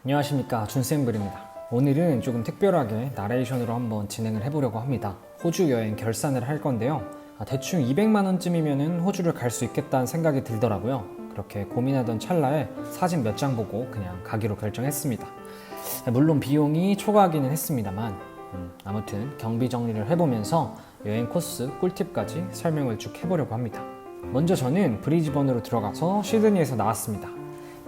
안녕하십니까, 준쌤글입니다. 오늘은 조금 특별하게 나레이션으로 한번 진행을 해보려고 합니다. 호주 여행 결산을 할 건데요. 대충 200만 원쯤이면 호주를 갈 수 있겠다는 생각이 들더라고요. 그렇게 고민하던 찰나에 사진 몇 장 보고 그냥 가기로 결정했습니다. 물론 비용이 초과하기는 했습니다만 아무튼 경비 정리를 해보면서 여행 코스 꿀팁까지 설명을 쭉 해보려고 합니다. 먼저 저는 브리즈번으로 들어가서 시드니에서 나왔습니다.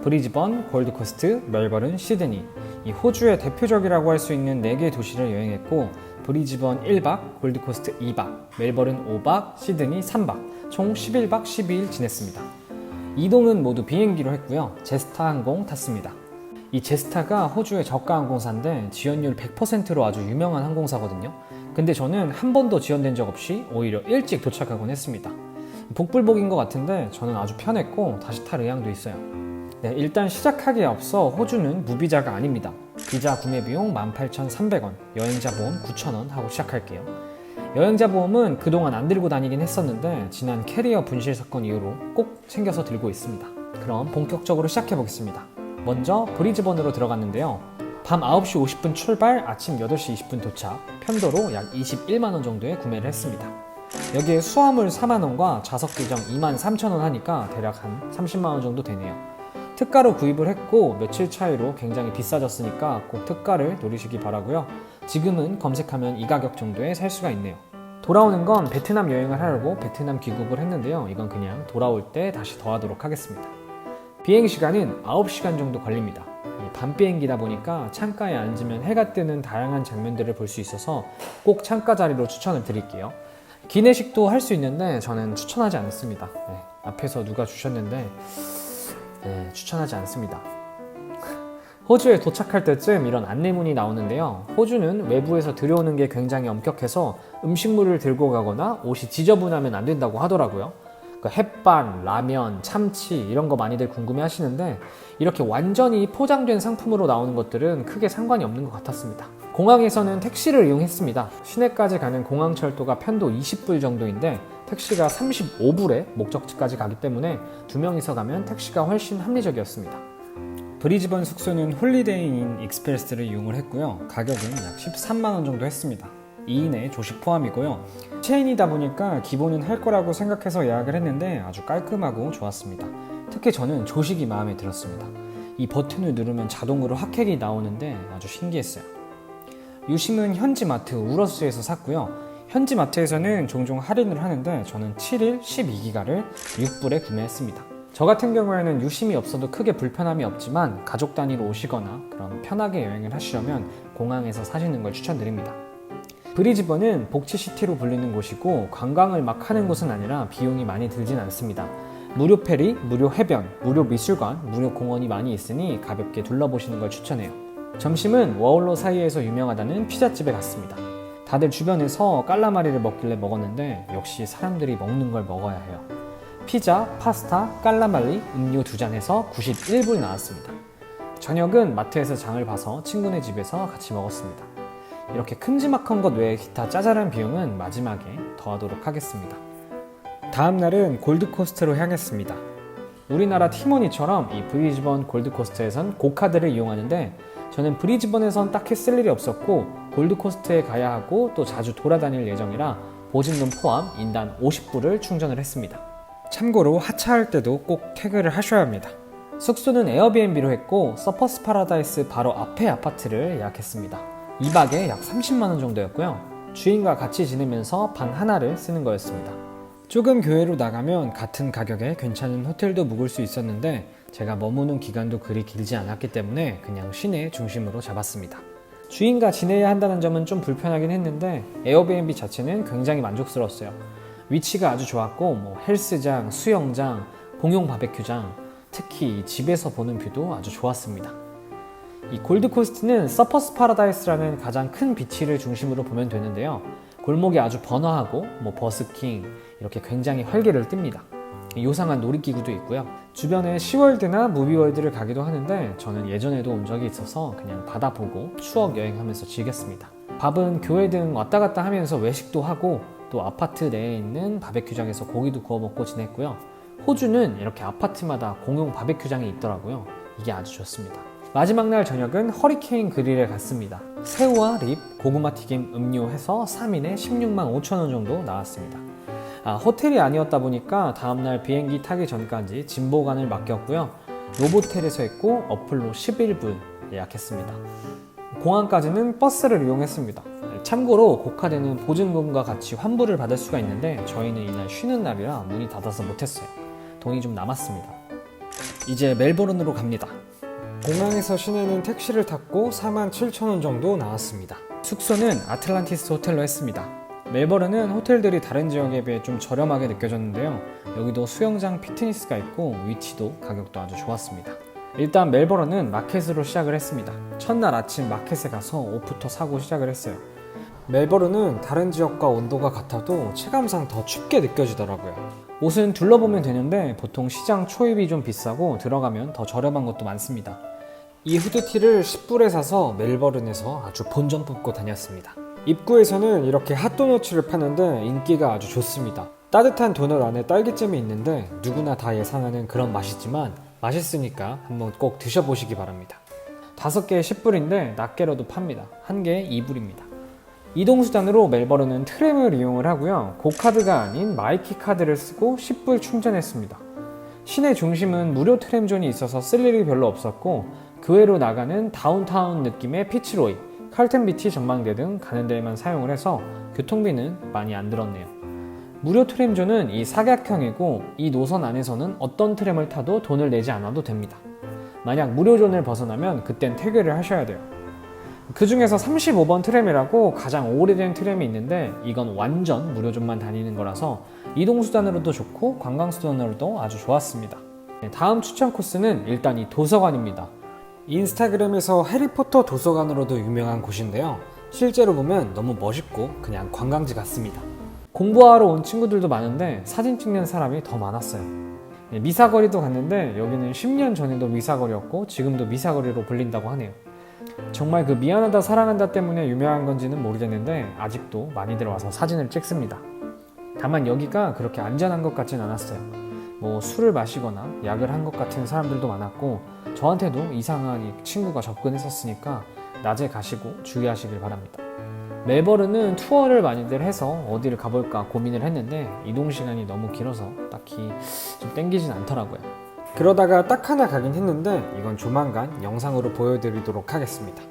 브리즈번, 골드코스트, 멜버른, 시드니, 이 호주의 대표적이라고 할 수 있는 4개의 도시를 여행했고, 브리즈번 1박, 골드코스트 2박, 멜버른 5박, 시드니 3박, 총 11박 12일 지냈습니다. 이동은 모두 비행기로 했고요. 제스타 항공 탔습니다. 이 제스타가 호주의 저가 항공사인데 지연율 100%로 아주 유명한 항공사거든요. 근데 저는 한 번도 지연된 적 없이 오히려 일찍 도착하곤 했습니다. 복불복인 것 같은데 저는 아주 편했고 다시 탈 의향도 있어요. 네, 일단 시작하기에 앞서 호주는 무비자가 아닙니다. 비자 구매 비용 18,300원, 여행자 보험 9,000원 하고 시작할게요. 여행자 보험은 그동안 안 들고 다니긴 했었는데 지난 캐리어 분실 사건 이후로 꼭 챙겨서 들고 있습니다. 그럼 본격적으로 시작해 보겠습니다. 먼저 브리즈번으로 들어갔는데요. 밤 9시 50분 출발, 아침 8시 20분 도착, 편도로 약 21만원 정도에 구매를 했습니다. 여기에 수화물 4만원과 좌석 규정 23,000원 하니까 대략 한 30만원 정도 되네요. 특가로 구입을 했고 며칠 차이로 굉장히 비싸졌으니까 꼭 특가를 노리시기 바라고요. 지금은 검색하면 이 가격 정도에 살 수가 있네요. 돌아오는 건 베트남 여행을 하려고 베트남 귀국을 했는데요. 이건 그냥 돌아올 때 다시 더 하도록 하겠습니다. 비행 시간은 9시간 정도 걸립니다. 밤 비행기다 보니까 창가에 앉으면 해가 뜨는 다양한 장면들을 볼 수 있어서 꼭 창가 자리로 추천을 드릴게요. 기내식도 할 수 있는데 저는 추천하지 않습니다. 앞에서 누가 주셨는데 추천하지 않습니다. 호주에 도착할 때쯤 이런 안내문이 나오는데요. 호주는 외부에서 들여오는 게 굉장히 엄격해서 음식물을 들고 가거나 옷이 지저분하면 안 된다고 하더라고요. 햇반, 라면, 참치 이런 거 많이들 궁금해 하시는데 이렇게 완전히 포장된 상품으로 나오는 것들은 크게 상관이 없는 것 같았습니다. 공항에서는 택시를 이용했습니다. 시내까지 가는 공항철도가 편도 20불 정도인데 택시가 35불에 목적지까지 가기 때문에 2명이서 가면 택시가 훨씬 합리적이었습니다. 브리즈번 숙소는 홀리데이인 익스프레스를 이용을 했고요. 가격은 약 13만원 정도 했습니다. 2인의 조식 포함이고요. 체인이다 보니까 기본은 할 거라고 생각해서 예약을 했는데 아주 깔끔하고 좋았습니다. 특히 저는 조식이 마음에 들었습니다. 이 버튼을 누르면 자동으로 핫팩이 나오는데 아주 신기했어요. 유심은 현지 마트 우러스에서 샀고요. 현지 마트에서는 종종 할인을 하는데 저는 7일 12기가를 6불에 구매했습니다. 저 같은 경우에는 유심이 없어도 크게 불편함이 없지만 가족 단위로 오시거나 그런 편하게 여행을 하시려면 공항에서 사시는 걸 추천드립니다. 브리즈번은 복지시티로 불리는 곳이고 관광을 막 하는 곳은 아니라 비용이 많이 들진 않습니다. 무료 페리, 무료 해변, 무료 미술관, 무료 공원이 많이 있으니 가볍게 둘러보시는 걸 추천해요. 점심은 워홀로 사이에서 유명하다는 피자집에 갔습니다. 다들 주변에서 깔라마리를 먹길래 먹었는데 역시 사람들이 먹는 걸 먹어야 해요. 피자, 파스타, 깔라말리, 음료 2잔 해서 91불 나왔습니다. 저녁은 마트에서 장을 봐서 친구네 집에서 같이 먹었습니다. 이렇게 큼지막한 것 외에 기타 짜잘한 비용은 마지막에 더하도록 하겠습니다. 다음 날은 골드코스트로 향했습니다. 우리나라 티머니처럼 이 브리즈번 골드코스트에선 고카드를 이용하는데 저는 브리즈번에선 딱히 쓸 일이 없었고 골드코스트에 가야 하고 또 자주 돌아다닐 예정이라 보증금 포함 인당 50불을 충전을 했습니다. 참고로 하차할 때도 꼭 태그를 하셔야 합니다. 숙소는 에어비앤비로 했고 서퍼스 파라다이스 바로 앞에 아파트를 예약했습니다. 2박에 약 30만원 정도였고요. 주인과 같이 지내면서 방 하나를 쓰는 거였습니다. 조금 교외로 나가면 같은 가격에 괜찮은 호텔도 묵을 수 있었는데 제가 머무는 기간도 그리 길지 않았기 때문에 그냥 시내 중심으로 잡았습니다. 주인과 지내야 한다는 점은 좀 불편하긴 했는데 에어비앤비 자체는 굉장히 만족스러웠어요. 위치가 아주 좋았고 헬스장, 수영장, 공용 바베큐장, 특히 집에서 보는 뷰도 아주 좋았습니다. 이 골드코스트는 서퍼스 파라다이스라는 가장 큰 비치를 중심으로 보면 되는데요. 골목이 아주 번화하고 버스킹 이렇게 굉장히 활기를 띱니다. 요상한 놀이기구도 있고요. 주변에 시월드나 무비월드를 가기도 하는데 저는 예전에도 온 적이 있어서 그냥 바다 보고 추억 여행하면서 즐겼습니다. 밥은 교회 등 왔다 갔다 하면서 외식도 하고 또 아파트 내에 있는 바베큐장에서 고기도 구워 먹고 지냈고요. 호주는 이렇게 아파트마다 공용 바베큐장이 있더라고요. 이게 아주 좋습니다. 마지막 날 저녁은 허리케인 그릴에 갔습니다. 새우와 립, 고구마 튀김, 음료 해서 3인에 16만 5천 원 정도 나왔습니다. 호텔이 아니었다 보니까 다음날 비행기 타기 전까지 짐보관을 맡겼고요. 노보텔에서 했고 어플로 11분 예약했습니다. 공항까지는 버스를 이용했습니다. 참고로 고카드는 보증금과 같이 환불을 받을 수가 있는데 저희는 이날 쉬는 날이라 문이 닫아서 못했어요. 돈이 좀 남았습니다. 이제 멜버른으로 갑니다. 공항에서 시내는 택시를 탔고 4만 7천 원 정도 나왔습니다. 숙소는 아틀란티스 호텔로 했습니다. 멜버른은 호텔들이 다른 지역에 비해 좀 저렴하게 느껴졌는데요. 여기도 수영장 피트니스가 있고 위치도 가격도 아주 좋았습니다. 일단 멜버른은 마켓으로 시작을 했습니다. 첫날 아침 마켓에 가서 옷부터 사고 시작을 했어요. 멜버른은 다른 지역과 온도가 같아도 체감상 더 춥게 느껴지더라고요. 옷은 둘러보면 되는데 보통 시장 초입이 좀 비싸고 들어가면 더 저렴한 것도 많습니다. 이 후드티를 10불에 사서 멜버른에서 아주 본전 뽑고 다녔습니다. 입구에서는 이렇게 핫도너츠를 파는데 인기가 아주 좋습니다. 따뜻한 도넛 안에 딸기잼이 있는데 누구나 다 예상하는 그런 맛이지만 맛있으니까 한번 꼭 드셔보시기 바랍니다. 5개에 10불인데 낱개로도 팝니다. 1개에 2불입니다. 이동수단으로 멜버른은 트램을 이용을 하고요. 고카드가 아닌 마이키 카드를 쓰고 10불 충전했습니다. 시내 중심은 무료 트램존이 있어서 쓸 일이 별로 없었고 그 외로 나가는 다운타운 느낌의 피츠로이, 칼튼비티 전망대 등 가는 데에만 사용을 해서 교통비는 많이 안 들었네요. 무료 트램존은 이 사각형이고 이 노선 안에서는 어떤 트램을 타도 돈을 내지 않아도 됩니다. 만약 무료존을 벗어나면 그땐 퇴근을 하셔야 돼요. 그 중에서 35번 트램이라고 가장 오래된 트램이 있는데 이건 완전 무료존만 다니는 거라서 이동수단으로도 좋고 관광수단으로도 아주 좋았습니다. 다음 추천 코스는 일단 이 도서관입니다. 인스타그램에서 해리포터 도서관으로도 유명한 곳인데요. 실제로 보면 너무 멋있고 그냥 관광지 같습니다. 공부하러 온 친구들도 많은데 사진 찍는 사람이 더 많았어요. 미사거리도 갔는데 여기는 10년 전에도 미사거리였고 지금도 미사거리로 불린다고 하네요. 정말 그 미안하다 사랑한다 때문에 유명한 건지는 모르겠는데 아직도 많이들 와서 사진을 찍습니다. 다만 여기가 그렇게 안전한 것 같진 않았어요. 뭐 술을 마시거나 약을 한 것 같은 사람들도 많았고 저한테도 이상하게 친구가 접근했었으니까 낮에 가시고 주의하시길 바랍니다. 멜버른은 투어를 많이들 해서 어디를 가볼까 고민을 했는데 이동 시간이 너무 길어서 딱히 좀 땡기진 않더라고요. 그러다가 딱 하나 가긴 했는데 이건 조만간 영상으로 보여드리도록 하겠습니다.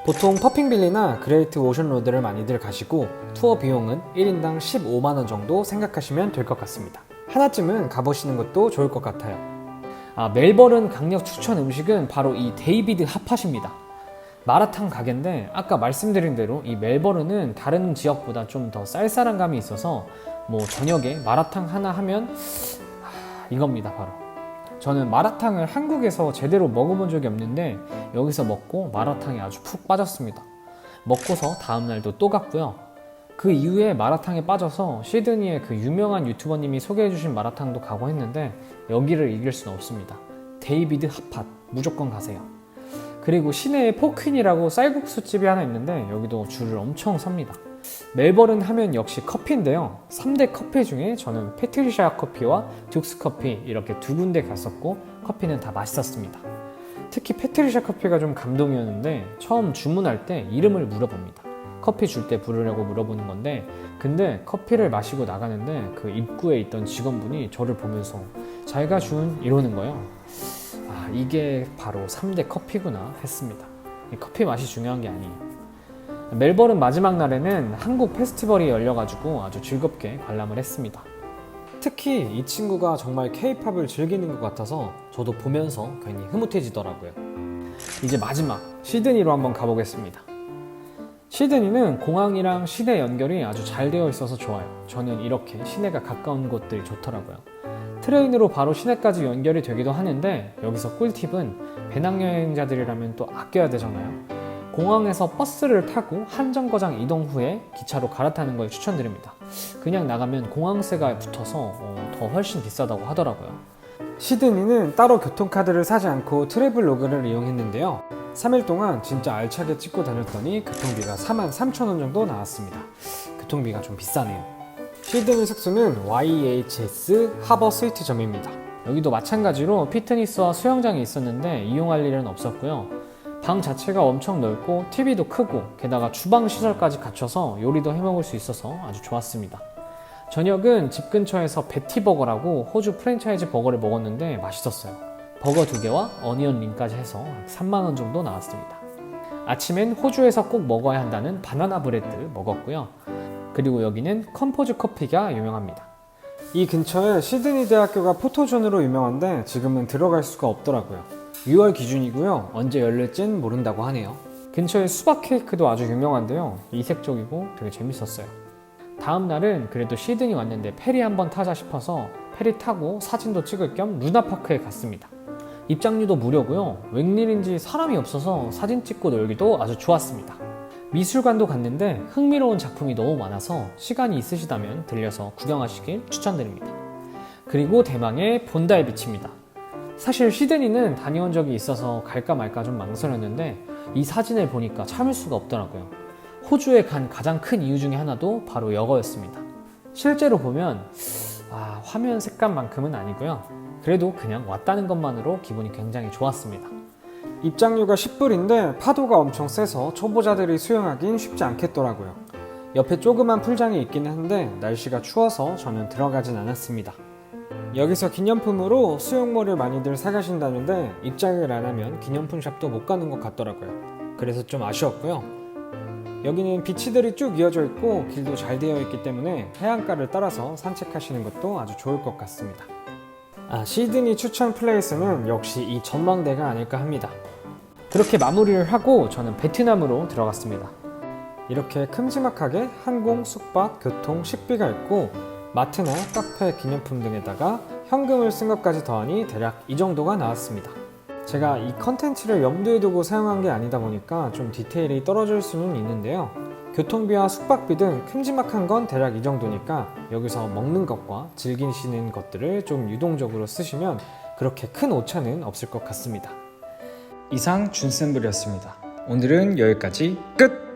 보통 퍼핑빌리나 그레이트 오션로드를 많이들 가시고 투어 비용은 1인당 15만원 정도 생각하시면 될 것 같습니다. 하나쯤은 가보시는 것도 좋을 것 같아요. 멜버른 강력 추천 음식은 바로 이 데이비드 핫팟입니다. 마라탕 가게인데 아까 말씀드린 대로 이 멜버른은 다른 지역보다 좀 더 쌀쌀한 감이 있어서 뭐 저녁에 마라탕 하나 하면 이겁니다. 바로 저는 마라탕을 한국에서 제대로 먹어본 적이 없는데 여기서 먹고 마라탕에 아주 푹 빠졌습니다. 먹고서 다음날도 또 갔고요. 그 이후에 마라탕에 빠져서 시드니의 그 유명한 유튜버님이 소개해주신 마라탕도 가고 했는데 여기를 이길 수는 없습니다. 데이비드 핫팟 무조건 가세요. 그리고 시내에 포퀸이라고 쌀국수집이 하나 있는데 여기도 줄을 엄청 섭니다. 멜버른 하면 역시 커피인데요. 3대 커피 중에 저는 패트리샤 커피와 듀스 커피 이렇게 두 군데 갔었고 커피는 다 맛있었습니다. 특히 패트리샤 커피가 좀 감동이었는데 처음 주문할 때 이름을 물어봅니다. 커피 줄 때 부르려고 물어보는 건데 근데 커피를 마시고 나가는데 그 입구에 있던 직원분이 저를 보면서 자기가 준 이러는 거예요. 이게 바로 3대 커피구나 했습니다. 커피 맛이 중요한 게 아니에요. 멜버른 마지막 날에는 한국 페스티벌이 열려가지고 아주 즐겁게 관람을 했습니다. 특히 이 친구가 정말 K-팝을 즐기는 것 같아서 저도 보면서 괜히 흐뭇해지더라고요. 이제 마지막 시드니로 한번 가보겠습니다. 시드니는 공항이랑 시내 연결이 아주 잘 되어 있어서 좋아요. 저는 이렇게 시내가 가까운 곳들이 좋더라고요. 트레인으로 바로 시내까지 연결이 되기도 하는데 여기서 꿀팁은 배낭여행자들이라면 또 아껴야 되잖아요. 공항에서 버스를 타고 한 정거장 이동 후에 기차로 갈아타는 걸 추천드립니다. 그냥 나가면 공항세가 붙어서 더 훨씬 비싸다고 하더라고요. 시드니는 따로 교통카드를 사지 않고 트래블로그를 이용했는데요. 3일 동안 진짜 알차게 찍고 다녔더니 교통비가 43,000원 정도 나왔습니다. 교통비가 좀 비싸네요. 시드니 숙소는 YHS 하버 스위트점입니다. 여기도 마찬가지로 피트니스와 수영장이 있었는데 이용할 일은 없었고요. 방 자체가 엄청 넓고 TV도 크고 게다가 주방 시설까지 갖춰서 요리도 해먹을 수 있어서 아주 좋았습니다. 저녁은 집 근처에서 베티버거라고 호주 프랜차이즈 버거를 먹었는데 맛있었어요. 버거 2개와 어니언 링까지 해서 3만 원 정도 나왔습니다. 아침엔 호주에서 꼭 먹어야 한다는 바나나 브레드 먹었고요. 그리고 여기는 컴포즈 커피가 유명합니다. 이 근처에 시드니 대학교가 포토존으로 유명한데 지금은 들어갈 수가 없더라고요. 6월 기준이고요. 언제 열릴진 모른다고 하네요. 근처에 수박 케이크도 아주 유명한데요. 이색적이고 되게 재밌었어요. 다음 날은 그래도 시드니 왔는데 페리 한번 타자 싶어서 페리 타고 사진도 찍을 겸 루나파크에 갔습니다. 입장료도 무료고요. 웬일인지 사람이 없어서 사진 찍고 놀기도 아주 좋았습니다. 미술관도 갔는데 흥미로운 작품이 너무 많아서 시간이 있으시다면 들려서 구경하시길 추천드립니다. 그리고 대망의 본다이 비치입니다. 사실 시드니는 다녀온 적이 있어서 갈까 말까 좀 망설였는데 이 사진을 보니까 참을 수가 없더라고요. 호주에 간 가장 큰 이유 중에 하나도 바로 이거였습니다. 실제로 보면 화면 색감만큼은 아니고요. 그래도 그냥 왔다는 것만으로 기분이 굉장히 좋았습니다. 입장료가 10불인데 파도가 엄청 세서 초보자들이 수영하긴 쉽지 않겠더라고요. 옆에 조그만 풀장이 있긴 한데 날씨가 추워서 저는 들어가진 않았습니다. 여기서 기념품으로 수영모를 많이들 사가신다는데 입장을 안 하면 기념품 샵도 못 가는 것 같더라고요. 그래서 좀 아쉬웠고요. 여기는 비치들이 쭉 이어져 있고 길도 잘 되어 있기 때문에 해안가를 따라서 산책하시는 것도 아주 좋을 것 같습니다. 시드니 추천 플레이스는 역시 이 전망대가 아닐까 합니다. 그렇게 마무리를 하고 저는 베트남으로 들어갔습니다. 이렇게 큼지막하게 항공, 숙박, 교통, 식비가 있고 마트나 카페, 기념품 등에다가 현금을 쓴 것까지 더하니 대략 이 정도가 나왔습니다. 제가 이 컨텐츠를 염두에 두고 사용한 게 아니다 보니까 좀 디테일이 떨어질 수는 있는데요. 교통비와 숙박비 등 큼지막한 건 대략 이 정도니까 여기서 먹는 것과 즐기시는 것들을 좀 유동적으로 쓰시면 그렇게 큰 오차는 없을 것 같습니다. 이상 준쌤블이었습니다. 오늘은 여기까지 끝!